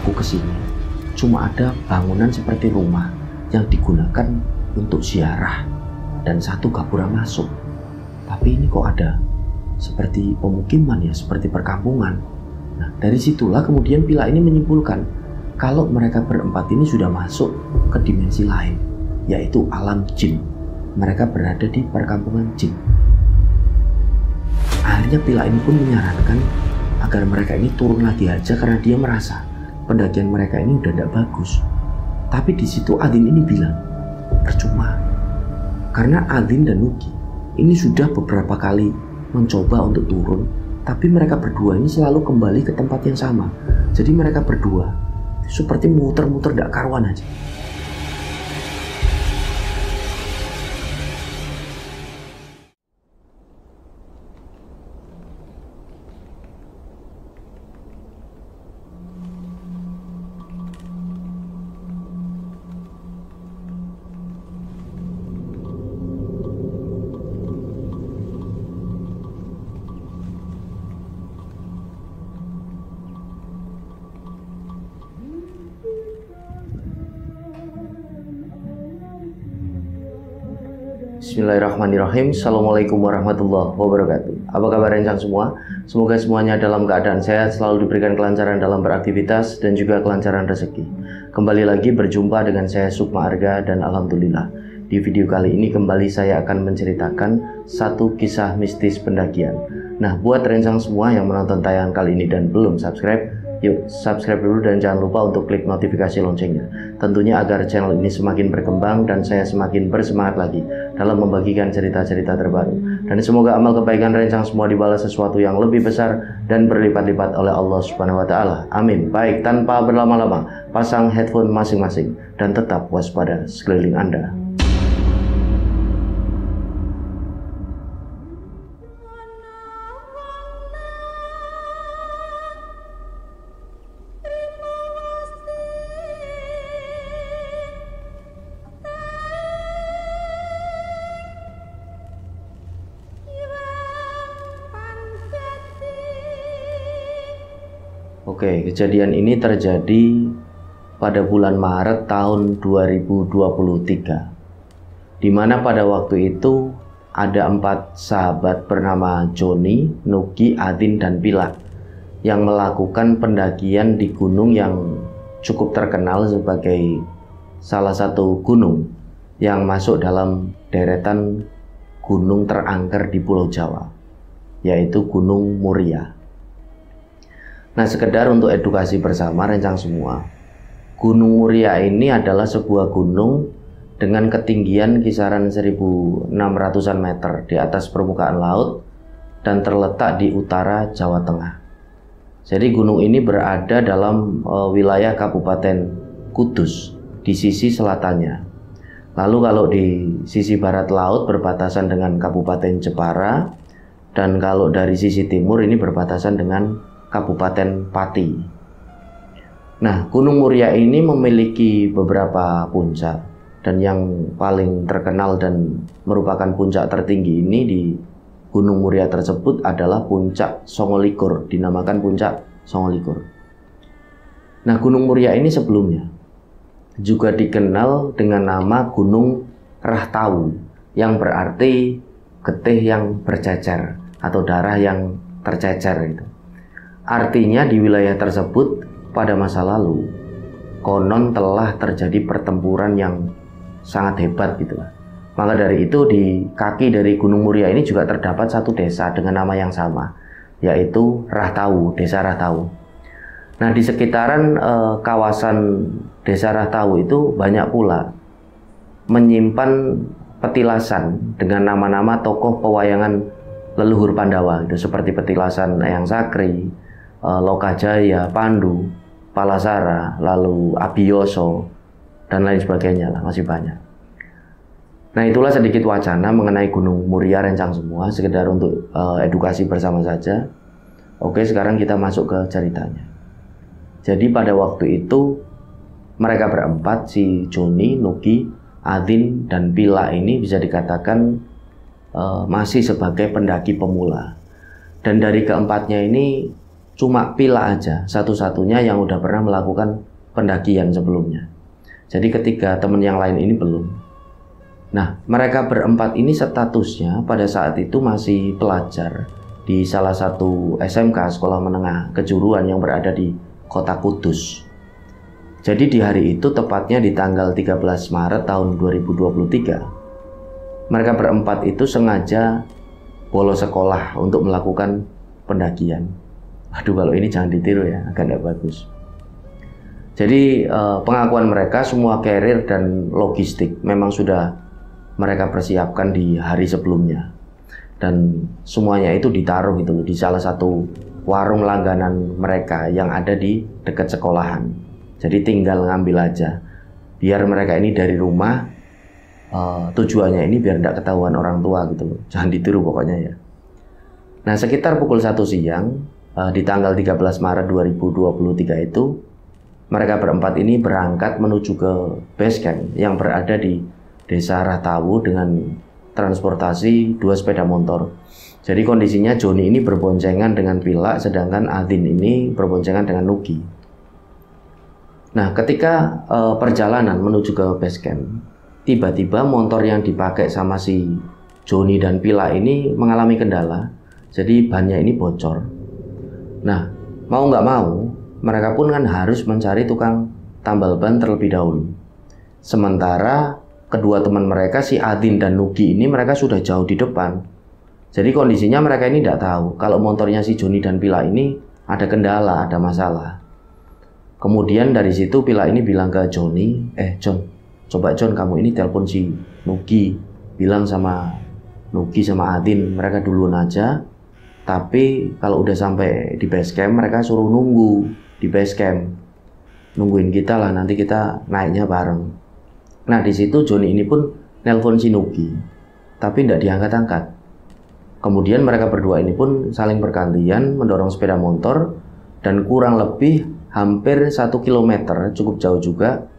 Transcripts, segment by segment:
aku kesini, cuma ada bangunan seperti rumah yang digunakan untuk ziarah dan satu gapura masuk. Tapi ini kok ada seperti pemukiman ya, seperti perkampungan. Nah, dari situlah kemudian Pila ini menyimpulkan kalau mereka berempat ini sudah masuk ke dimensi lain, yaitu alam jin. Mereka berada di perkampungan jin. Akhirnya Pila ini pun menyarankan agar mereka ini turun lagi aja karena dia merasa pendakian mereka ini udah tidak bagus. Tapi di situ Adin ini bilang, percuma. Karena Adin dan Nuki ini sudah beberapa kali mencoba untuk turun, tapi mereka berdua ini selalu kembali ke tempat yang sama. Jadi mereka berdua seperti muter-muter gak karuan aja. Bismillahirrahmanirrahim. Assalamualaikum warahmatullahi wabarakatuh. Apa kabar rencang semua? Semoga semuanya dalam keadaan sehat, selalu diberikan kelancaran dalam beraktivitas dan juga kelancaran rezeki. Kembali lagi berjumpa dengan saya Sukma Arga dan alhamdulillah di video kali ini kembali saya akan menceritakan satu kisah mistis pendakian. Nah, buat rencang semua yang menonton tayangan kali ini dan belum subscribe, yuk subscribe dulu dan jangan lupa untuk klik notifikasi loncengnya. Tentunya agar channel ini semakin berkembang dan saya semakin bersemangat lagi dalam membagikan cerita-cerita terbaru. Dan semoga amal kebaikan rencang semua dibalas sesuatu yang lebih besar dan berlipat-lipat oleh Allah Subhanahu wa taala. Amin. Baik, tanpa berlama-lama, pasang headphone masing-masing dan tetap waspada sekeliling Anda. Oke, kejadian ini terjadi pada bulan Maret tahun 2023, di mana pada waktu itu ada 4 sahabat bernama Joni, Nuki, Adin, dan Pila yang melakukan pendakian di gunung yang cukup terkenal sebagai salah satu gunung yang masuk dalam deretan gunung terangker di Pulau Jawa, yaitu Gunung Muria. Nah, sekedar untuk edukasi bersama rencang semua, Gunung Muria ini adalah sebuah gunung dengan ketinggian kisaran 1.600-an meter di atas permukaan laut dan terletak di utara Jawa Tengah. Jadi gunung ini berada dalam wilayah Kabupaten Kudus di sisi selatannya. Lalu kalau di sisi barat laut berbatasan dengan Kabupaten Jepara, dan kalau dari sisi timur ini berbatasan dengan Kabupaten Pati. Nah, Gunung Muria ini memiliki beberapa puncak, dan yang paling terkenal dan merupakan puncak tertinggi ini di Gunung Muria tersebut adalah Puncak Songolikur, dinamakan Puncak Songolikur. Nah, Gunung Muria ini sebelumnya juga dikenal dengan nama Gunung Rahtau, yang berarti getih yang bercecer atau darah yang tercecer itu. Artinya di wilayah tersebut pada masa lalu konon telah terjadi pertempuran yang sangat hebat gitu lah. Maka dari itu di kaki dari Gunung Muria ini juga terdapat satu desa dengan nama yang sama, yaitu Rahtau, Desa Rahtau. Nah, di sekitaran kawasan Desa Rahtau itu banyak pula menyimpan petilasan dengan nama-nama tokoh pewayangan leluhur Pandawa, itu seperti petilasan Eyang Sakri, Lokajaya, Pandu, Palasara, lalu Abiyoso, dan lain sebagainya lah, masih banyak. Nah, itulah sedikit wacana mengenai Gunung Muria rencang semua, sekedar untuk edukasi bersama saja. Oke, sekarang kita masuk ke ceritanya. Jadi pada waktu itu mereka berempat, si Joni, Nuki, Adin, dan Pila ini bisa dikatakan masih sebagai pendaki pemula. Dan dari keempatnya ini cuma Pila aja satu-satunya yang udah pernah melakukan pendakian sebelumnya. Jadi ketiga teman yang lain ini belum. Nah, mereka berempat ini statusnya pada saat itu masih pelajar di salah satu SMK, sekolah menengah kejuruan yang berada di kota Kudus. Jadi di hari itu, tepatnya di tanggal 13 Maret tahun 2023, mereka berempat itu sengaja bolos sekolah untuk melakukan pendakian. Aduh, kalau ini jangan ditiru ya, agak tidak bagus. Jadi pengakuan mereka semua carrier dan logistik memang sudah mereka persiapkan di hari sebelumnya, dan semuanya itu ditaruh gitu di salah satu warung langganan mereka yang ada di dekat sekolahan. Jadi tinggal ngambil aja, biar mereka ini dari rumah, tujuannya ini biar tidak ketahuan orang tua gitu, jangan ditiru pokoknya ya. Nah, sekitar pukul 1 siang di tanggal 13 Maret 2023 itu, mereka berempat ini berangkat menuju ke base camp yang berada di Desa Rahtawu dengan transportasi 2 sepeda motor. Jadi kondisinya Joni ini berboncengan dengan Pila, sedangkan Adin ini berboncengan dengan Nugi. Nah, ketika perjalanan menuju ke base camp, tiba-tiba motor yang dipakai sama si Joni dan Pila ini mengalami kendala. Jadi bannya ini bocor. Nah, mau nggak mau, mereka pun kan harus mencari tukang tambal ban terlebih dahulu. Sementara kedua teman mereka, si Adin dan Nugi ini, mereka sudah jauh di depan. Jadi kondisinya mereka ini tidak tahu kalau motornya si Joni dan Pila ini ada kendala, ada masalah. Kemudian dari situ Pila ini bilang ke Joni, John, coba John kamu ini telepon si Nugi, bilang sama Nugi sama Adin mereka duluan aja. Tapi kalau udah sampai di base camp, mereka suruh nunggu di base camp, nungguin kita lah, nanti kita naiknya bareng. Nah, di situ Joni ini pun nelpon si Nugi, tapi tidak diangkat-angkat. Kemudian mereka berdua ini pun saling bergantian mendorong sepeda motor, dan kurang lebih hampir 1 kilometer, cukup jauh juga,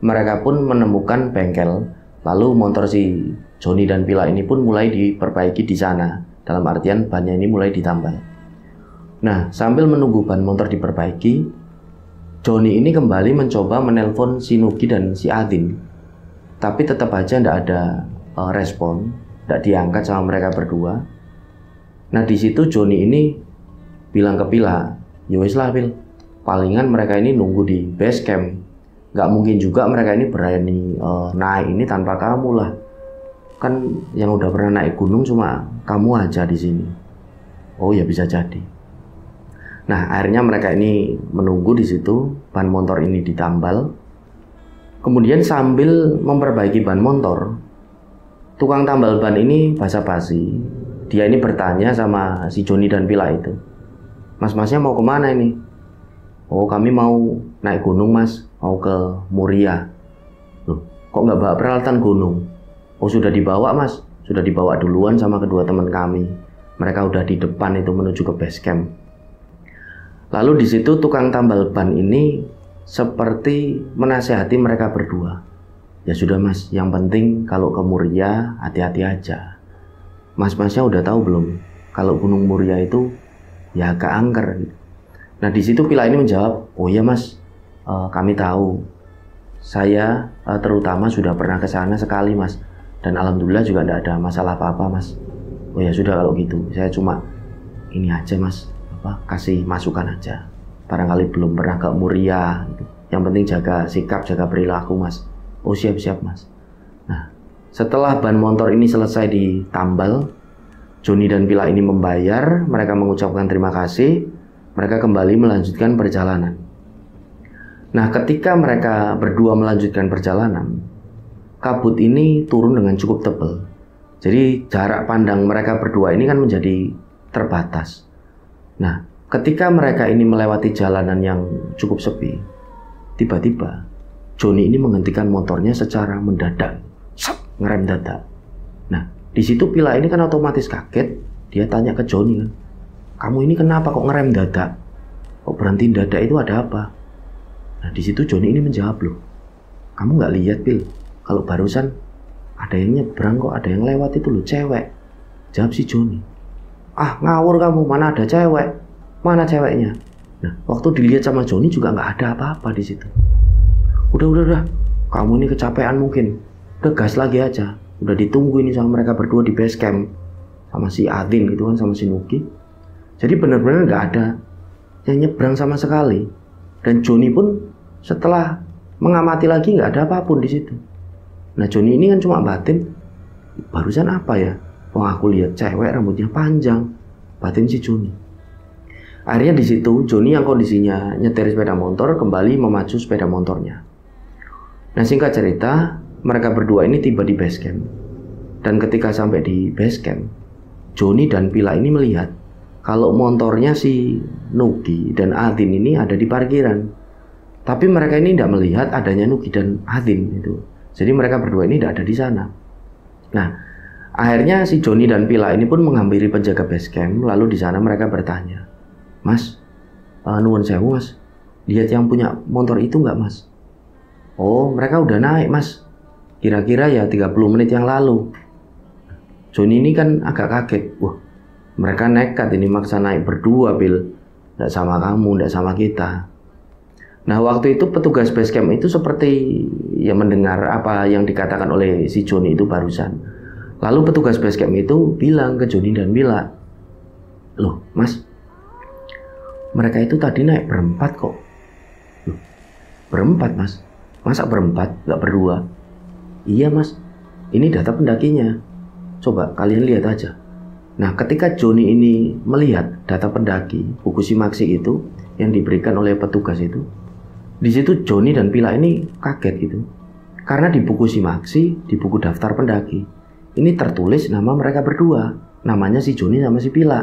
mereka pun menemukan bengkel. Lalu motor si Joni dan Pila ini pun mulai diperbaiki di sana. Dalam artian bannya ini mulai ditambal. Nah, sambil menunggu ban motor diperbaiki, Joni ini kembali mencoba menelpon si Nugi dan si Adin. Tapi tetap aja tidak ada respon, tidak diangkat sama mereka berdua. Nah, di situ Joni ini bilang ke Pila, "Yowes lah Pil, palingan mereka ini nunggu di base camp. Gak mungkin juga mereka ini berani naik ini tanpa kamu lah. Kan yang udah pernah naik gunung cuma kamu aja di sini." Oh ya, bisa jadi. Nah, akhirnya mereka ini menunggu di situ, ban motor ini ditambal. Kemudian sambil memperbaiki ban motor, tukang tambal ban ini basa-basi. Dia ini bertanya sama si Joni dan Pila itu, "Mas-masnya mau kemana ini?" "Oh, kami mau naik gunung mas, mau ke Muria." "Loh, kok nggak bawa peralatan gunung?" "Oh, sudah dibawa mas, sudah dibawa duluan sama kedua teman kami. Mereka udah di depan itu menuju ke base camp." Lalu di situ tukang tambal ban ini seperti menasehati mereka berdua. "Ya sudah mas, yang penting kalau ke Muria hati-hati aja. Mas-masnya udah tahu belum kalau Gunung Muria itu ya agak angker." Nah, di situ Pila ini menjawab, "Oh iya mas, kami tahu. Saya terutama sudah pernah ke sana sekali mas, dan alhamdulillah juga tidak ada masalah apa-apa mas." "Oh ya sudah kalau gitu, saya cuma ini aja mas, kasih masukan aja. Barangkali belum pernah ke Muria gitu. Yang penting jaga sikap, jaga perilaku mas." "Oh siap-siap mas." Nah, setelah ban motor ini selesai ditambal, Joni dan Pila ini membayar, mereka mengucapkan terima kasih, mereka kembali melanjutkan perjalanan. Nah, ketika mereka berdua melanjutkan perjalanan, kabut ini turun dengan cukup tebal. Jadi jarak pandang mereka berdua ini kan menjadi terbatas. Nah, ketika mereka ini melewati jalanan yang cukup sepi, tiba-tiba Joni ini menghentikan motornya secara mendadak, ngerem dadak. Nah, di situ Pila ini kan otomatis kaget. Dia tanya ke Joni kan, "Kamu ini kenapa kok ngerem dadak? Kok berhenti dadak, itu ada apa?" Nah, di situ Joni ini menjawab, "Loh, kamu nggak lihat Pil, kalau barusan ada yang nyebrang kok, ada yang lewat itu loh, cewek." Jawab si Joni. "Ah, ngawur kamu, mana ada cewek. mana ceweknya? Nah, waktu dilihat sama Joni juga nggak ada apa-apa di situ. Udah, kamu ini kecapean mungkin. Udah gas lagi aja. Udah ditunggu ini sama mereka berdua di base camp, sama si Adin gitu kan, sama si Nugi. Jadi benar-benar nggak ada yang nyebrang sama sekali. Dan Joni pun setelah mengamati lagi nggak ada apapun di situ. Nah, Joni ini kan cuma batin, barusan apa ya? Wah, aku lihat cewek rambutnya panjang. Batin si Joni. Akhirnya di situ Joni yang kondisinya nyetir sepeda motor kembali memacu sepeda motornya. Nah, singkat cerita, mereka berdua ini tiba di base camp. Dan ketika sampai di base camp, Joni dan Pila ini melihat kalau motornya si Nugi dan Adin ini ada di parkiran. Tapi mereka ini tidak melihat adanya Nugi dan Adin itu. Jadi mereka berdua ini tidak ada di sana. Nah, akhirnya si Joni dan Pila ini pun menghampiri penjaga base camp. Lalu di sana mereka bertanya, "Mas, nuwun sewu mas, lihat yang punya motor itu nggak mas?" "Oh, mereka udah naik mas, kira-kira ya 30 menit yang lalu." Joni ini kan agak kaget. Wah, mereka nekat ini maksa naik berdua, Bil. Nggak sama kamu, nggak sama kita. Nah, waktu itu petugas base camp itu seperti ya mendengar apa yang dikatakan oleh si Joni itu barusan. Lalu petugas base camp itu bilang ke Joni dan Pila, "Loh mas, mereka itu tadi naik berempat kok." "Loh, berempat mas? Masa berempat, nggak berdua?" "Iya mas, ini data pendakinya. Coba kalian lihat aja." Nah, ketika Joni ini melihat data pendaki buku simaksi itu yang diberikan oleh petugas itu, di situ Joni dan Pila ini kaget gitu. Karena di buku simaksi, di buku daftar pendaki, ini tertulis nama mereka berdua, namanya si Joni sama si Pila.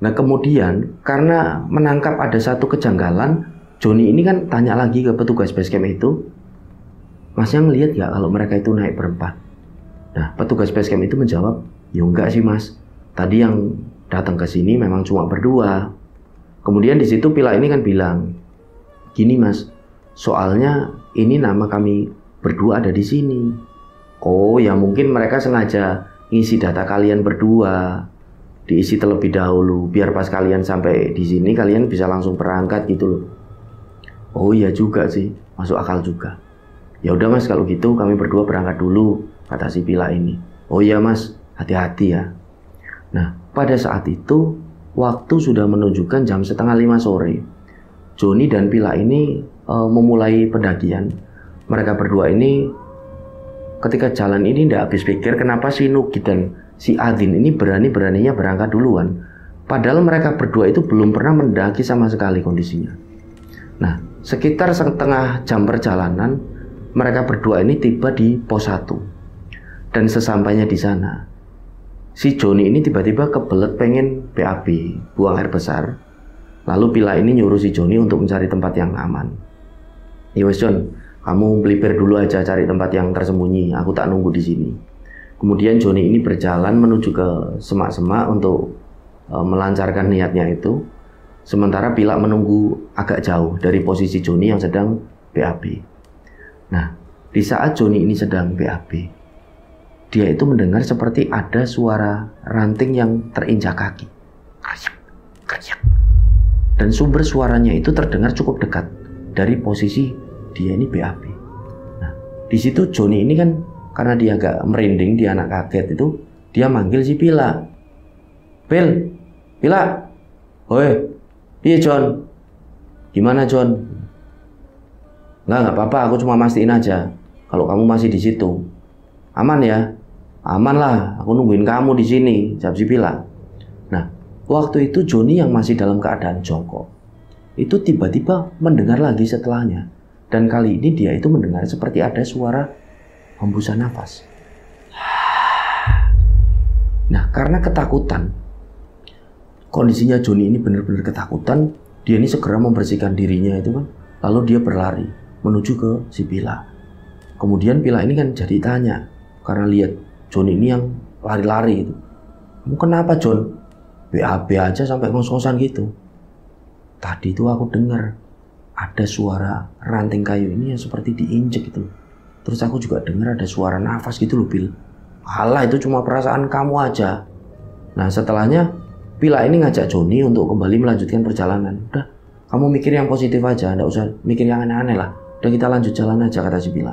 Nah, kemudian karena menangkap ada satu kejanggalan, Joni ini kan tanya lagi ke petugas base camp itu, "Masnya ngelihat ya kalau mereka itu naik berempat?" Nah, petugas base camp itu menjawab, "Ya enggak sih mas, tadi yang datang ke sini memang cuma berdua." Kemudian di situ Pila ini kan bilang, "Gini mas, soalnya ini nama kami berdua ada di sini." "Oh ya, mungkin mereka sengaja ngisi data kalian berdua, diisi terlebih dahulu biar pas kalian sampai di sini kalian bisa langsung berangkat gitu loh." "Oh iya juga sih, masuk akal juga. Ya udah mas, kalau gitu kami berdua berangkat dulu," kata si Pila ini. "Oh iya mas, hati-hati ya." Nah, pada saat itu waktu sudah menunjukkan jam 4:30 sore. Joni dan Pila ini memulai pendakian. Mereka berdua ini ketika jalan ini tidak habis pikir kenapa si Nugi dan si Adin ini berani-beraninya berangkat duluan. Padahal mereka berdua itu belum pernah mendaki sama sekali kondisinya. Nah, sekitar setengah jam perjalanan, mereka berdua ini tiba di pos 1. Dan sesampainya di sana, si Joni ini tiba-tiba kebelet pengen BAB, buang air besar. Lalu Pila ini nyuruh si Joni untuk mencari tempat yang aman. "Ya wes Jon, kamu melipir dulu aja cari tempat yang tersembunyi, aku tak nunggu di sini." Kemudian Joni ini berjalan menuju ke semak-semak untuk melancarkan niatnya itu. Sementara Pila menunggu agak jauh dari posisi Joni yang sedang BAB. Nah, di saat Joni ini sedang BAB, dia itu mendengar seperti ada suara ranting yang terinjak kaki. Keryak, keryak. Dan sumber suaranya itu terdengar cukup dekat dari posisi dia ini BAB. Nah, di situ Joni ini kan karena dia agak merinding, dia anak kaget itu, dia manggil si Pila. "Pil, Pila, woi, iya John, gimana John?" Nggak apa-apa, aku cuma mastiin aja kalau kamu masih di situ. Aman ya?" "Aman lah, aku nungguin kamu di sini," jawab si Pila. Nah, waktu itu Joni yang masih dalam keadaan jongkok itu tiba-tiba mendengar lagi setelahnya, dan kali ini dia itu mendengar seperti ada suara hembusan nafas. Nah, karena ketakutan, kondisinya Joni ini benar-benar ketakutan, dia ini segera membersihkan dirinya itu kan, lalu dia berlari menuju ke si Pila. Kemudian Pila ini kan jadi tanya karena lihat Joni ini yang lari-lari itu, "Kamu kenapa John? BAB aja sampai ngos-ngosan gitu." "Tadi itu aku dengar ada suara ranting kayu ini yang seperti diinjek gitu. Terus aku juga dengar ada suara nafas gitu loh, Bil." "Alah, itu cuma perasaan kamu aja." Nah, setelahnya Pila ini ngajak Joni untuk kembali melanjutkan perjalanan. Udah, kamu mikir yang positif aja, nggak usah mikir yang aneh-aneh lah. Udah kita lanjut jalan aja, kata si Pila.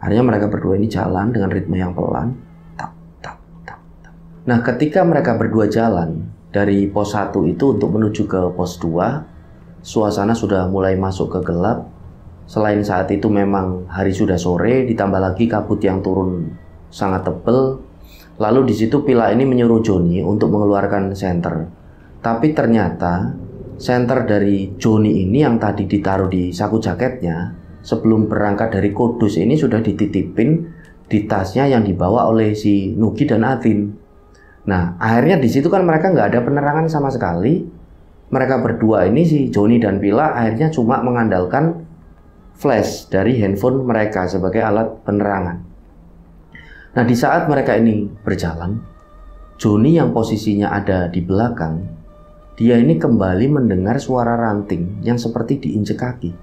Akhirnya mereka berdua ini jalan dengan ritme yang pelan. Tap, tap, tap, tap. Nah, ketika mereka berdua jalan dari pos 1 itu untuk menuju ke pos 2, suasana sudah mulai masuk ke gelap. Selain saat itu memang hari sudah sore, ditambah lagi kabut yang turun sangat tebal. Lalu di situ Pila ini menyuruh Joni untuk mengeluarkan senter. Tapi ternyata senter dari Joni ini yang tadi ditaruh di saku jaketnya sebelum berangkat dari Kudus ini sudah dititipin di tasnya yang dibawa oleh si Nugi dan Adin. Nah, akhirnya di situ kan mereka nggak ada penerangan sama sekali. Mereka berdua ini, si Joni dan Pila, akhirnya cuma mengandalkan flash dari handphone mereka sebagai alat penerangan. Nah, di saat mereka ini berjalan, Joni yang posisinya ada di belakang, dia ini kembali mendengar suara ranting yang seperti diinjek kaki.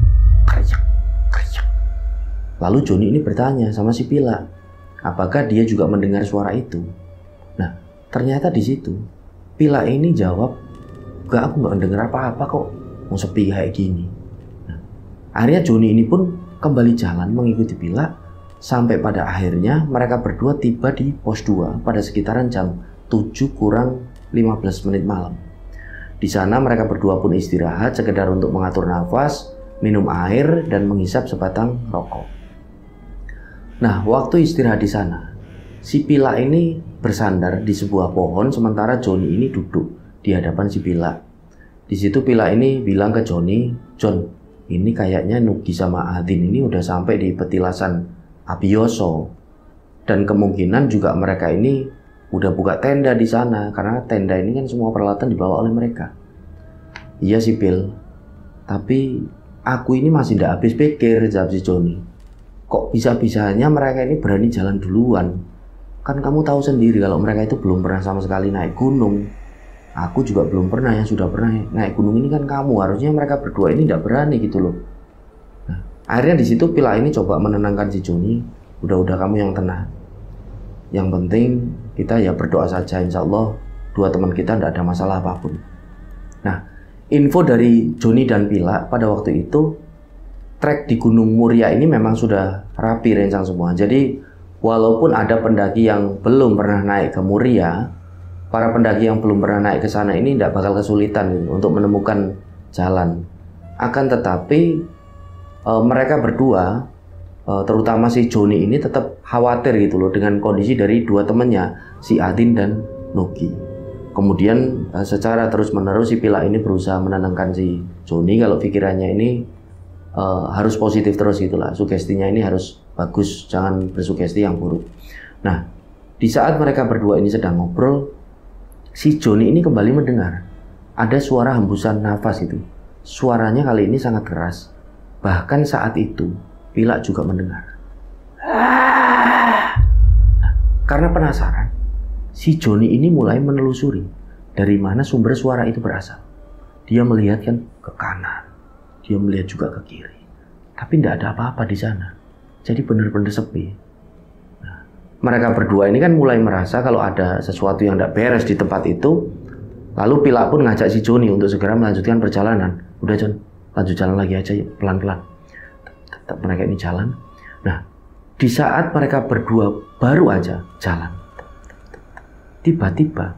Kriyak, kriyak. Lalu Joni ini bertanya sama si Pila, apakah dia juga mendengar suara itu? Nah, ternyata di situ Pila ini jawab, enggak, aku nggak mendengar apa-apa kok, mau sepi kayak gini. Nah, akhirnya Joni ini pun kembali jalan mengikuti Pila. Sampai pada akhirnya mereka berdua tiba di pos 2 pada sekitaran jam 7 kurang 15 menit malam. Di sana mereka berdua pun istirahat sekedar untuk mengatur nafas, minum air, dan menghisap sebatang rokok. Nah, waktu istirahat di sana, si Pila ini bersandar di sebuah pohon sementara Joni ini duduk di hadapan si Pila. Di situ Pila ini bilang ke Joni, "Jon, ini kayaknya Nugi sama Adin ini udah sampai di petilasan Abioso, dan kemungkinan juga mereka ini udah buka tenda di sana karena tenda ini kan semua peralatan dibawa oleh mereka." "Iya sih Pil, tapi aku ini masih tidak habis pikir," jawab si Joni. "Kok bisa-bisanya mereka ini berani jalan duluan? Kan kamu tahu sendiri kalau mereka itu belum pernah sama sekali naik gunung. Aku juga belum pernah, yang sudah pernah naik gunung ini kan kamu. Harusnya mereka berdua ini tidak berani gitu loh." Akhirnya di situ Pila ini coba menenangkan si Joni. Udah kamu yang tenang. Yang penting kita ya berdoa saja, insya Allah dua teman kita tidak ada masalah apapun. Nah, info dari Joni dan Pila pada waktu itu, trek di Gunung Muria ini memang sudah rapi rencang semua. Jadi walaupun ada pendaki yang belum pernah naik ke Muria, para pendaki yang belum pernah naik ke sana ini tidak bakal kesulitan untuk menemukan jalan. Akan tetapi mereka berdua, terutama si Joni ini tetap khawatir gitu loh dengan kondisi dari dua temannya, si Adin dan Nugi. Kemudian secara terus menerus si Pila ini berusaha menenangkan si Joni kalau pikirannya ini harus positif terus gitulah, sugestinya ini harus bagus, jangan bersugesti yang buruk. Nah, di saat mereka berdua ini sedang ngobrol, si Joni ini kembali mendengar ada suara hembusan nafas itu. Suaranya kali ini sangat keras. Bahkan saat itu Pila juga mendengar. Nah, karena penasaran, si Joni ini mulai menelusuri dari mana sumber suara itu berasal. Dia melihat kan ke kanan, dia melihat juga ke kiri, tapi tidak ada apa-apa di sana. Jadi benar-benar sepi. Nah, mereka berdua ini kan mulai merasa kalau ada sesuatu yang tidak beres di tempat itu. Lalu Pila pun ngajak si Joni untuk segera melanjutkan perjalanan. "Udah Jon, lanjut jalan lagi aja yuk, pelan-pelan." Tetap mereka ini jalan. Nah, di saat mereka berdua baru aja jalan, tiba-tiba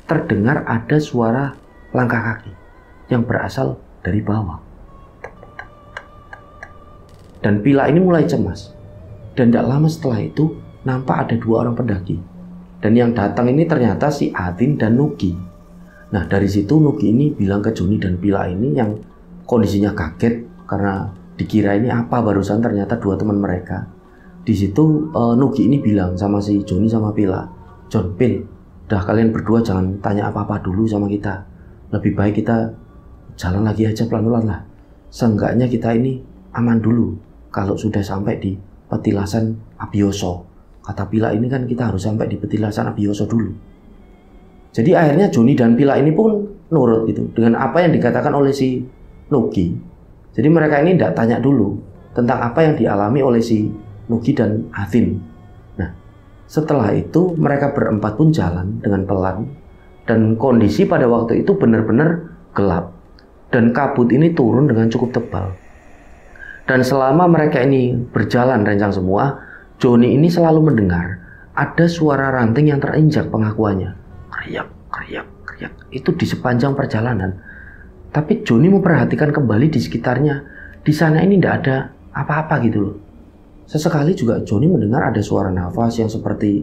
terdengar ada suara langkah kaki yang berasal dari bawah. Dan Pila ini mulai cemas. Dan tidak lama setelah itu nampak ada dua orang pendaki. Dan yang datang ini ternyata si Adin dan Nugi. Nah, dari situ Nugi ini bilang ke Joni dan Pila ini yang kondisinya kaget karena dikira ini apa barusan, ternyata dua teman mereka. Di situ Nugi ini bilang sama si Joni sama Pila, "Jon, Pil, udah kalian berdua jangan tanya apa-apa dulu sama kita. Lebih baik kita jalan lagi aja pelan-pelan lah. Seenggaknya kita ini aman dulu kalau sudah sampai di petilasan Abioso." Kata Pila ini kan kita harus sampai di petilasan Abioso dulu. Jadi akhirnya Joni dan Pila ini pun nurut gitu dengan apa yang dikatakan oleh si Nugi. Jadi mereka ini tidak tanya dulu tentang apa yang dialami oleh si Nugi dan Adin. Nah, setelah itu mereka berempat pun jalan dengan pelan Dan kondisi pada waktu itu benar-benar gelap. Dan kabut ini turun dengan cukup tebal. Dan selama mereka ini berjalan rencang semua, Joni ini selalu mendengar ada suara ranting yang terinjak pengakuannya. Kriak, kriak, kriak. Itu di sepanjang perjalanan. Tapi Joni memperhatikan kembali di sekitarnya. Di sana ini tidak ada apa-apa gitu loh. Sesekali juga Joni mendengar ada suara nafas yang seperti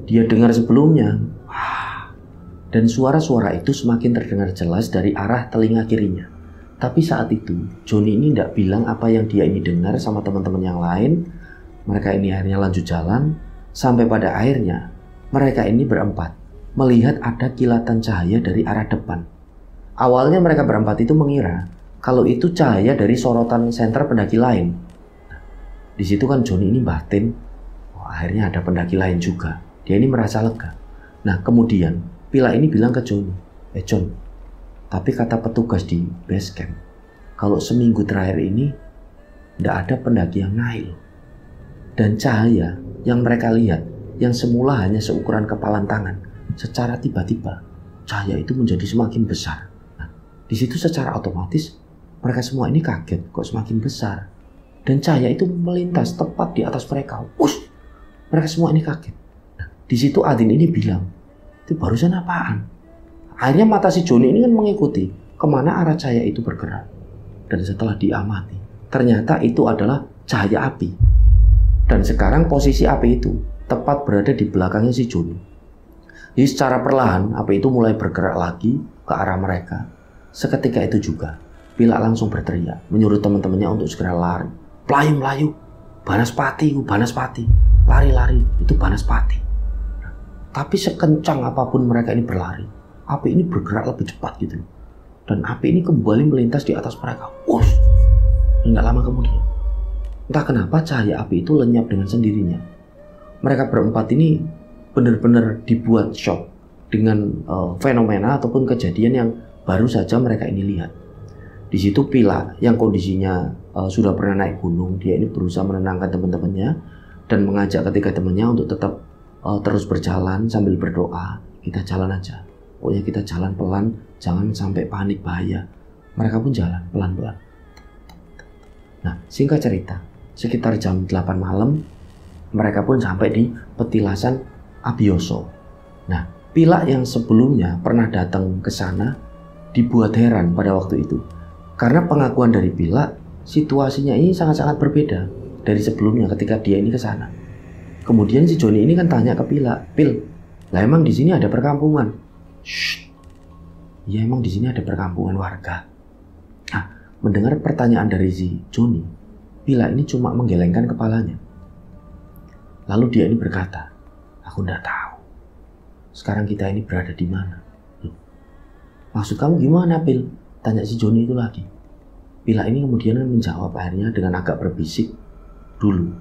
dia dengar sebelumnya. Dan suara-suara itu semakin terdengar jelas dari arah telinga kirinya. Tapi saat itu, Joni ini tidak bilang apa yang dia ini dengar sama teman-teman yang lain. Mereka ini akhirnya lanjut jalan. Sampai pada akhirnya, mereka ini berempat melihat ada kilatan cahaya dari arah depan. Awalnya mereka berempat itu mengira kalau itu cahaya dari sorotan senter pendaki lain. Di situ kan Joni ini batin, akhirnya ada pendaki lain juga. Dia ini merasa lega. Nah kemudian Pila ini bilang ke Joni, John, tapi kata petugas di base camp, kalau seminggu terakhir ini tidak ada pendaki yang naik loh. Dan cahaya yang mereka lihat, yang semula hanya seukuran kepalan tangan, secara tiba-tiba cahaya itu menjadi semakin besar. Nah, di situ secara otomatis mereka semua ini kaget kok semakin besar. Dan cahaya itu melintas tepat di atas mereka. Wush! Mereka semua ini kaget. Nah, di situ Adin ini bilang, itu barusan apaan? Akhirnya mata si Joni ini kan mengikuti kemana arah cahaya itu bergerak. Dan setelah diamati, ternyata itu adalah cahaya api. Dan sekarang posisi api itu tepat berada di belakangnya si Joni. Jadi secara perlahan api itu mulai bergerak lagi ke arah mereka. Seketika itu juga Pila langsung berteriak menyuruh teman-temannya untuk segera lari. Melayu, melayu, Banaspati, Banaspati, lari-lari, itu Banaspati. Tapi sekencang apapun mereka ini berlari, api ini bergerak lebih cepat gitu. Dan api ini kembali melintas di atas mereka. Wush! Enggak lama kemudian, entah kenapa cahaya api itu lenyap dengan sendirinya. Mereka berempat ini benar-benar dibuat shock dengan fenomena ataupun kejadian yang baru saja mereka ini lihat. Di situ Pila yang kondisinya sudah pernah naik gunung, dia ini berusaha menenangkan teman-temannya dan mengajak ketiga temannya untuk tetap terus berjalan sambil berdoa. Kita jalan aja, pokoknya kita jalan pelan, jangan sampai panik bahaya. Mereka pun jalan pelan-pelan. Nah singkat cerita, sekitar jam 8 malam mereka pun sampai di petilasan Abioso. Nah Pila yang sebelumnya pernah datang ke sana dibuat heran pada waktu itu. Karena pengakuan dari Pila, situasinya ini sangat-sangat berbeda dari sebelumnya ketika dia ini ke sana. Kemudian si Joni ini kan tanya ke Pila, Pil, lah emang di sini ada perkampungan? Shh, ya emang di sini ada perkampungan warga. Nah, mendengar pertanyaan dari si Joni, Pila ini cuma menggelengkan kepalanya. Lalu dia ini berkata, aku nggak tahu. Sekarang kita ini berada di mana? Loh, maksud kamu gimana, Pil? Tanya si Joni itu lagi. Pila ini kemudian menjawab akhirnya dengan agak berbisik, dulu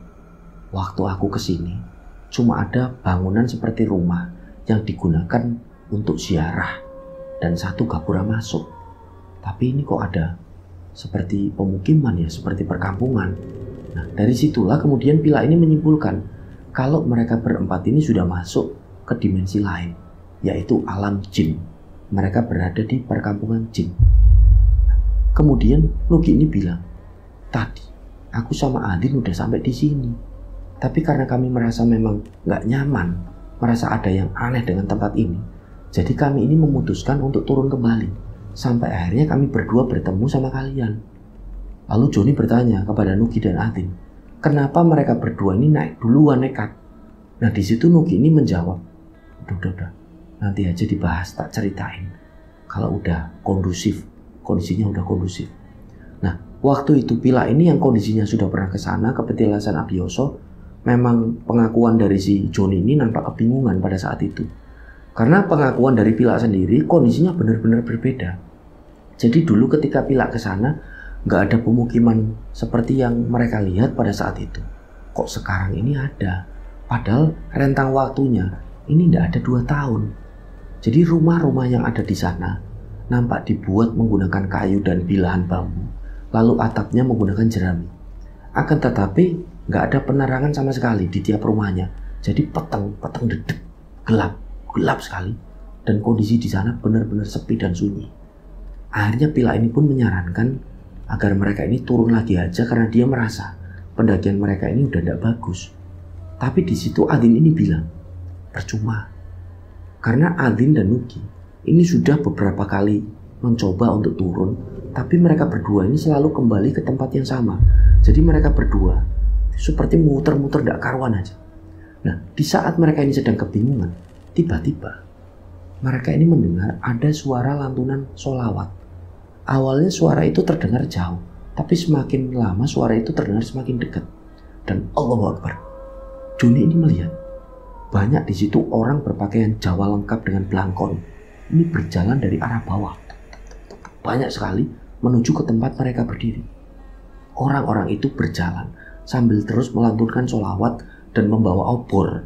waktu aku kesini cuma ada bangunan seperti rumah yang digunakan untuk ziarah dan satu gapura masuk. Tapi ini kok ada seperti pemukiman ya, seperti perkampungan. Nah dari situlah kemudian Pila ini menyimpulkan kalau mereka berempat ini sudah masuk ke dimensi lain, yaitu alam jin. Mereka berada di perkampungan jin. Kemudian Nugi ini bilang, tadi aku sama Adin udah sampai di sini. Tapi karena kami merasa memang nggak nyaman, merasa ada yang aneh dengan tempat ini, jadi kami ini memutuskan untuk turun kembali. Sampai akhirnya kami berdua bertemu sama kalian. Lalu Joni bertanya kepada Nugi dan Adin, kenapa mereka berdua ini naik duluan nekat? Nah di situ Nugi ini menjawab, udah, nanti aja dibahas, tak ceritain. Kalau udah kondusif, kondisinya udah kondusif. Nah waktu itu Pila ini yang kondisinya sudah pernah ke sana, ke petilasan Abioso. Memang pengakuan dari si Joni ini nampak kebingungan pada saat itu. Karena pengakuan dari Pila sendiri kondisinya benar-benar berbeda. Jadi dulu ketika Pila ke sana nggak ada pemukiman seperti yang mereka lihat pada saat itu. Kok sekarang ini ada? Padahal rentang waktunya ini nggak ada 2 tahun. Jadi rumah-rumah yang ada di sana nampak dibuat menggunakan kayu dan bilahan bambu. Lalu atapnya menggunakan jerami. Akan tetapi nggak ada penerangan sama sekali di tiap rumahnya. Jadi peteng dedek, gelap sekali. dan kondisi di sana benar-benar sepi dan sunyi. Akhirnya Pila ini pun menyarankan agar mereka ini turun lagi aja karena dia merasa pendakian mereka ini udah tidak bagus. Tapi di situ Adin ini bilang, percuma. Karena Adin dan Nugi ini sudah beberapa kali mencoba untuk turun, tapi mereka berdua ini selalu kembali ke tempat yang sama. Jadi mereka berdua seperti muter-muter tidak karuan aja. Nah, di saat mereka ini sedang kebingungan, tiba-tiba mereka ini mendengar ada suara lantunan sholawat. Awalnya suara itu terdengar jauh, tapi semakin lama suara itu terdengar semakin dekat. Dan Allahu Akbar, Joni ini melihat banyak di situ orang berpakaian Jawa lengkap dengan belangkon. Ini berjalan dari arah bawah, banyak sekali menuju ke tempat mereka berdiri. Orang-orang itu berjalan sambil terus melantunkan sholawat dan membawa obor.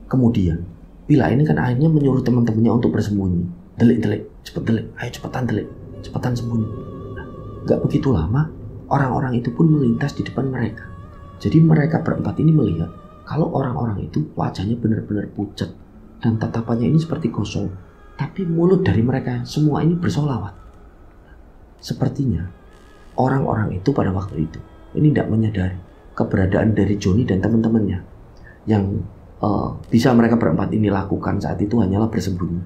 Kemudian Pila ini kan akhirnya menyuruh teman-temannya untuk bersembunyi. Delik, cepet delik, ayo cepetan delik, cepetan sembunyi. Nah, gak begitu lama, orang-orang itu pun melintas di depan mereka. Jadi mereka berempat ini melihat kalau orang-orang itu wajahnya benar-benar pucat dan tatapannya ini seperti gosong. Tapi mulut dari mereka semua ini bersolawat. Sepertinya orang-orang itu pada waktu itu ini tidak menyadari keberadaan dari Joni dan teman-temannya. Yang bisa mereka berempat ini lakukan saat itu hanyalah bersembunyi.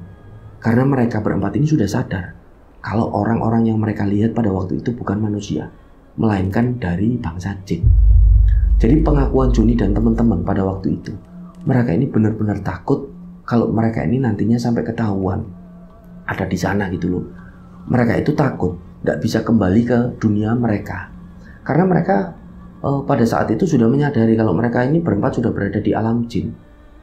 Karena mereka berempat ini sudah sadar kalau orang-orang yang mereka lihat pada waktu itu bukan manusia, melainkan dari bangsa jin. Jadi pengakuan Joni dan teman-teman pada waktu itu, mereka ini benar-benar takut kalau mereka ini nantinya sampai ketahuan ada di sana gitu loh. Mereka itu takut tidak bisa kembali ke dunia mereka. Karena mereka pada saat itu sudah menyadari kalau mereka ini berempat sudah berada di alam jin.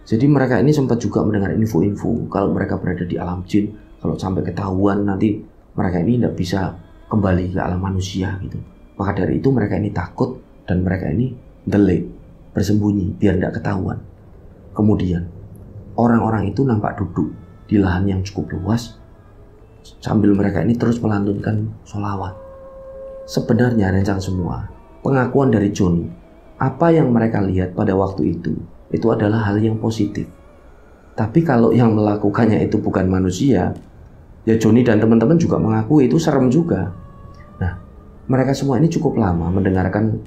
Jadi mereka ini sempat juga mendengar info-info kalau mereka berada di alam jin. Kalau sampai ketahuan nanti mereka ini tidak bisa kembali ke alam manusia gitu. Maka dari itu mereka ini takut dan mereka ini delik, bersembunyi biar tidak ketahuan. Kemudian orang-orang itu nampak duduk di lahan yang cukup luas sambil mereka ini terus melantunkan sholawat. Sebenarnya rencang semua pengakuan dari Joni, apa yang mereka lihat pada waktu itu adalah hal yang positif. Tapi kalau yang melakukannya itu bukan manusia, ya Joni dan teman-teman juga mengaku itu serem juga. Nah, mereka semua ini cukup lama mendengarkan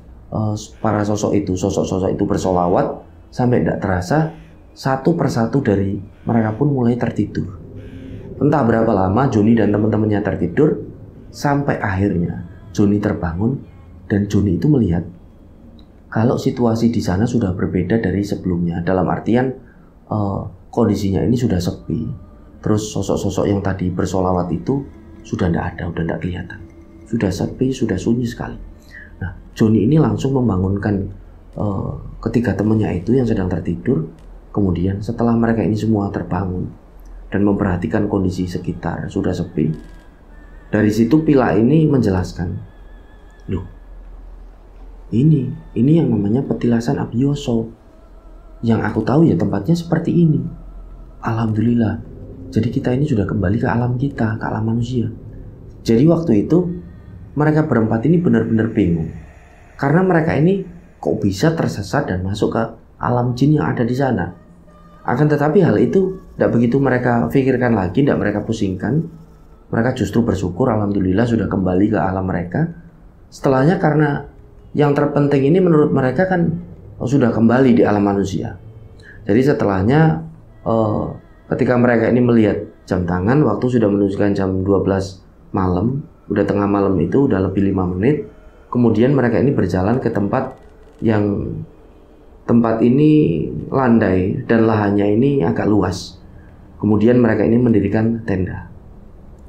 para sosok-sosok itu bersolawat sampai tidak terasa satu persatu dari mereka pun mulai tertidur. Entah berapa lama Joni dan teman-temannya tertidur sampai akhirnya Joni terbangun dan Joni itu melihat kalau situasi di sana sudah berbeda dari sebelumnya. Dalam artian kondisinya ini sudah sepi. Terus sosok-sosok yang tadi bersolawat itu sudah tidak ada, sudah tidak kelihatan. Sudah sepi, sudah sunyi sekali. Nah, Joni ini langsung membangunkan ketiga temannya itu yang sedang tertidur. Kemudian setelah mereka ini semua terbangun dan memperhatikan kondisi sekitar sudah sepi, dari situ Pila ini menjelaskan, loh, ini yang namanya petilasan Abioso. Yang aku tahu ya tempatnya seperti ini. Alhamdulillah. Jadi kita ini sudah kembali ke alam kita, ke alam manusia. Jadi waktu itu mereka berempat ini benar-benar bingung. Karena mereka ini kok bisa tersesat dan masuk ke alam jin yang ada di sana. Akan tetapi hal itu tidak begitu mereka pikirkan lagi, tidak mereka pusingkan. Mereka justru bersyukur alhamdulillah sudah kembali ke alam mereka. Setelahnya karena yang terpenting ini menurut mereka kan sudah kembali di alam manusia. Jadi setelahnya ketika mereka ini melihat jam tangan, waktu sudah menunjukkan jam 12 malam, udah tengah malam itu, udah lebih 5 menit. Kemudian mereka ini berjalan ke tempat yang tempat ini landai dan lahannya ini agak luas. Kemudian mereka ini mendirikan tenda.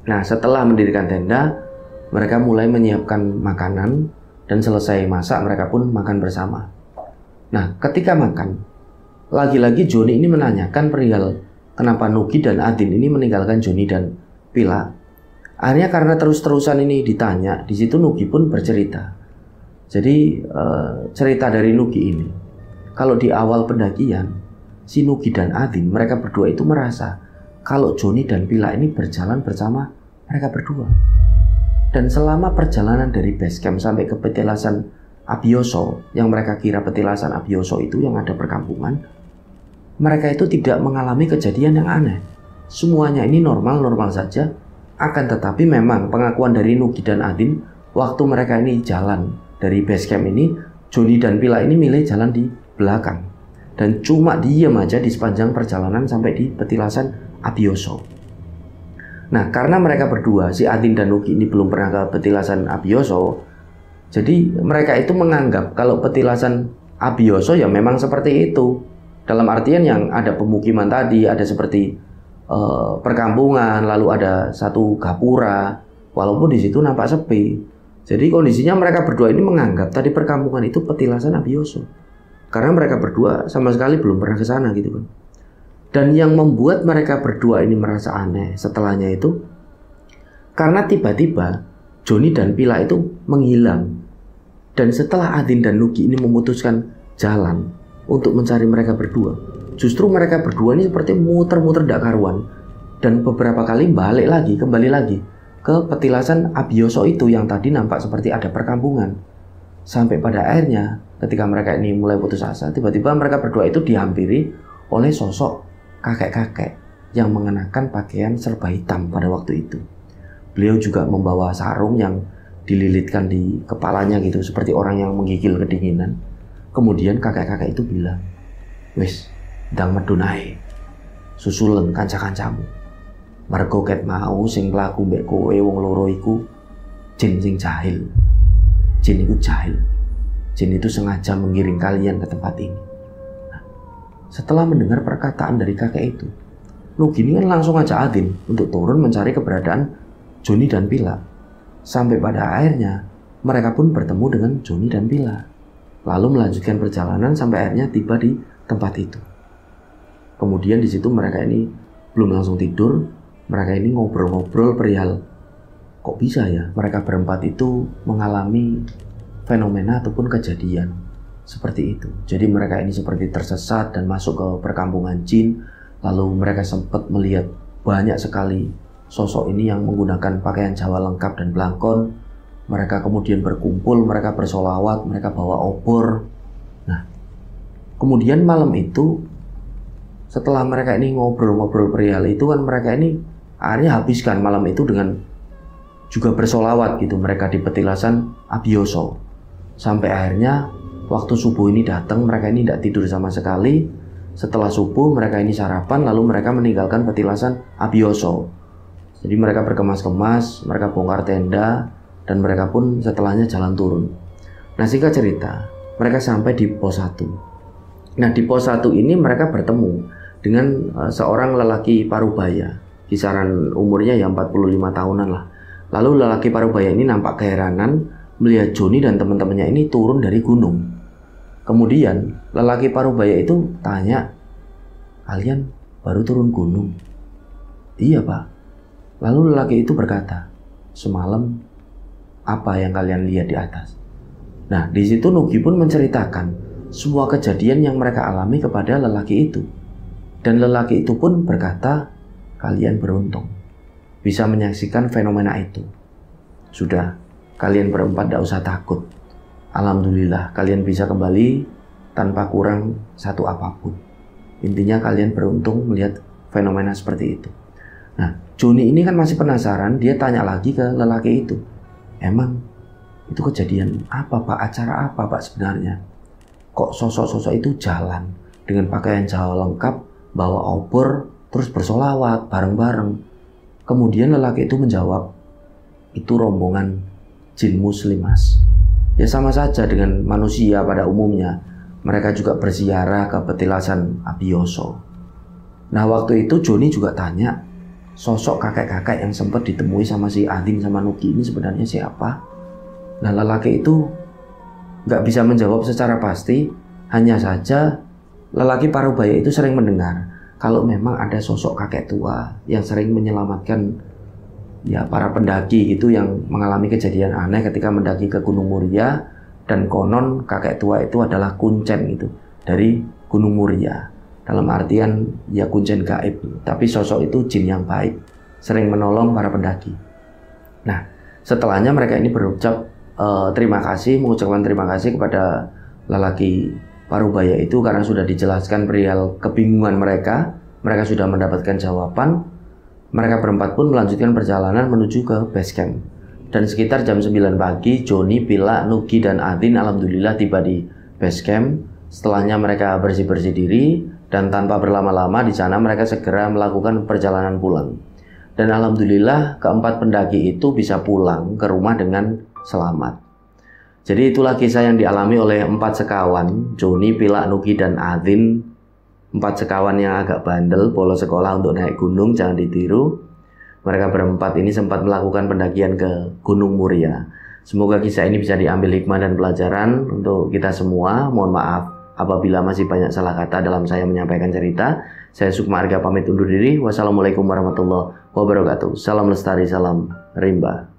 Nah, setelah mendirikan tenda, mereka mulai menyiapkan makanan. Dan selesai masak mereka pun makan bersama. Nah, ketika makan, lagi-lagi Joni ini menanyakan perihal kenapa Nugi dan Adin ini meninggalkan Joni dan Pila. Akhirnya karena terus-terusan ini ditanya, di situ Nugi pun bercerita. Jadi cerita dari Nugi ini, kalau di awal pendakian, si Nugi dan Adin mereka berdua itu merasa kalau Joni dan Pila ini berjalan bersama mereka berdua. Dan selama perjalanan dari base camp sampai ke petilasan Abioso, yang mereka kira petilasan Abioso itu yang ada perkampungan, mereka itu tidak mengalami kejadian yang aneh. semuanya ini normal-normal saja. Akan tetapi memang pengakuan dari Nugi dan Adin, waktu mereka ini jalan dari base camp ini, Joni dan Pila ini milih jalan di belakang dan cuma diem aja di sepanjang perjalanan sampai di petilasan Abiyosho. Nah, karena mereka berdua, si Adin dan Nugi ini belum pernah ke petilasan Abiyosho, jadi mereka itu menganggap kalau petilasan Abiyosho ya memang seperti itu. Dalam artian yang ada pemukiman tadi, ada seperti perkampungan, lalu ada satu gapura, walaupun di situ nampak sepi. Jadi kondisinya mereka berdua ini menganggap tadi perkampungan itu petilasan Abiyosho, karena mereka berdua sama sekali belum pernah ke sana gitu kan. Dan yang membuat mereka berdua ini merasa aneh setelahnya itu karena tiba-tiba Joni dan Pila itu menghilang. Dan setelah Adin dan Nugi ini memutuskan jalan untuk mencari mereka berdua, justru mereka berdua ini seperti muter-muter tidak karuan. Dan beberapa kali kembali lagi ke petilasan Abiyosho itu yang tadi nampak seperti ada perkampungan. Sampai pada akhirnya ketika mereka ini mulai putus asa, tiba-tiba mereka berdua itu dihampiri oleh sosok kakek-kakek yang mengenakan pakaian serba hitam pada waktu itu. Beliau juga membawa sarung yang dililitkan di kepalanya gitu, seperti orang yang menggigil kedinginan. Kemudian kakek-kakek itu bilang, "Wis, ndang medun ae. Susulen kanca-kancamu. Mergo ket mau sing mlaku mbek kowe wong loro iku jin sing jahil. Jin itu jahil. Jin itu sengaja mengiring kalian ke tempat ini." Nah, setelah mendengar perkataan dari kakek itu, Nugi ini kan langsung ngajak Adin untuk turun mencari keberadaan Joni dan Pila. Sampai pada akhirnya mereka pun bertemu dengan Joni dan Pila, lalu melanjutkan perjalanan sampai akhirnya tiba di tempat itu. Kemudian di situ mereka ini belum langsung tidur, mereka ini ngobrol-ngobrol perihal kok bisa ya mereka berempat itu mengalami fenomena ataupun kejadian seperti itu. Jadi mereka ini seperti tersesat dan masuk ke perkampungan jin, lalu mereka sempat melihat banyak sekali sosok ini yang menggunakan pakaian Jawa lengkap dan belangkon. Mereka kemudian berkumpul, mereka bersolawat, mereka bawa obor. Nah, kemudian malam itu setelah mereka ini ngobrol-ngobrol perihal itu kan mereka ini akhirnya habiskan malam itu dengan juga bersolawat gitu mereka di petilasan Abiyosho. Sampai akhirnya waktu subuh ini datang, mereka ini tidak tidur sama sekali. Setelah subuh mereka ini sarapan, lalu mereka meninggalkan petilasan Abiyosho. Jadi mereka berkemas-kemas, mereka bongkar tenda, dan mereka pun setelahnya jalan turun. Nah, singkat cerita, mereka sampai di pos 1. Nah, di pos 1 ini mereka bertemu dengan seorang lelaki parubaya, kisaran umurnya ya 45 tahunan lah. Lalu lelaki parubaya ini nampak keheranan melihat Joni dan teman-temannya ini turun dari gunung. Kemudian lelaki parubaya itu tanya, "Kalian baru turun gunung?" "Iya, Pak." Lalu lelaki itu berkata, "Semalam apa yang kalian lihat di atas?" Nah, di situ Nugi pun menceritakan semua kejadian yang mereka alami kepada lelaki itu. Dan lelaki itu pun berkata, "Kalian beruntung bisa menyaksikan fenomena itu. Sudah, kalian berempat tidak usah takut. Alhamdulillah, kalian bisa kembali tanpa kurang satu apapun. Intinya kalian beruntung melihat fenomena seperti itu." Nah, Joni ini kan masih penasaran, dia tanya lagi ke lelaki itu, "Emang itu kejadian apa, Pak? Acara apa, Pak, sebenarnya? Kok sosok-sosok itu jalan dengan pakaian Jawa lengkap, bawa obor, terus bersolawat bareng-bareng?" Kemudian lelaki itu menjawab, "Itu rombongan jin muslim, Mas. Ya sama saja dengan manusia pada umumnya. Mereka juga berziarah ke petilasan Abiyosho." Nah, waktu itu Joni juga tanya, sosok kakek-kakek yang sempat ditemui sama si Adin sama Nugi ini sebenarnya siapa? Nah, lelaki itu nggak bisa menjawab secara pasti. Hanya saja lelaki parubaya itu sering mendengar kalau memang ada sosok kakek tua yang sering menyelamatkan ya para pendaki gitu yang mengalami kejadian aneh ketika mendaki ke Gunung Muria. Dan konon kakek tua itu adalah kuncen gitu dari Gunung Muria. Dalam artian ya kuncen gaib, tapi sosok itu jin yang baik, sering menolong para pendaki. Nah, setelahnya mereka ini berucap mengucapkan terima kasih kepada lelaki parubaya itu karena sudah dijelaskan perihal kebingungan mereka. Mereka sudah mendapatkan jawaban, Mereka berempat pun melanjutkan perjalanan menuju ke base camp. Dan sekitar jam 9 pagi, Joni, Pila, Nugi, dan Adin alhamdulillah tiba di base camp. Setelahnya mereka bersih-bersih diri, dan tanpa berlama-lama di sana mereka segera melakukan perjalanan pulang. Dan alhamdulillah keempat pendaki itu bisa pulang ke rumah dengan selamat. Jadi itulah kisah yang dialami oleh 4 sekawan, Joni, Pila, Nugi, dan Adin. 4 sekawan yang agak bandel, bolos sekolah untuk naik gunung, jangan ditiru. Mereka berempat ini sempat melakukan pendakian ke Gunung Muria. Semoga kisah ini bisa diambil hikmah dan pelajaran untuk kita semua. Mohon maaf apabila masih banyak salah kata dalam saya menyampaikan cerita. Saya Sukma Arga pamit undur diri. Wassalamualaikum warahmatullahi wabarakatuh. Salam lestari, salam rimba.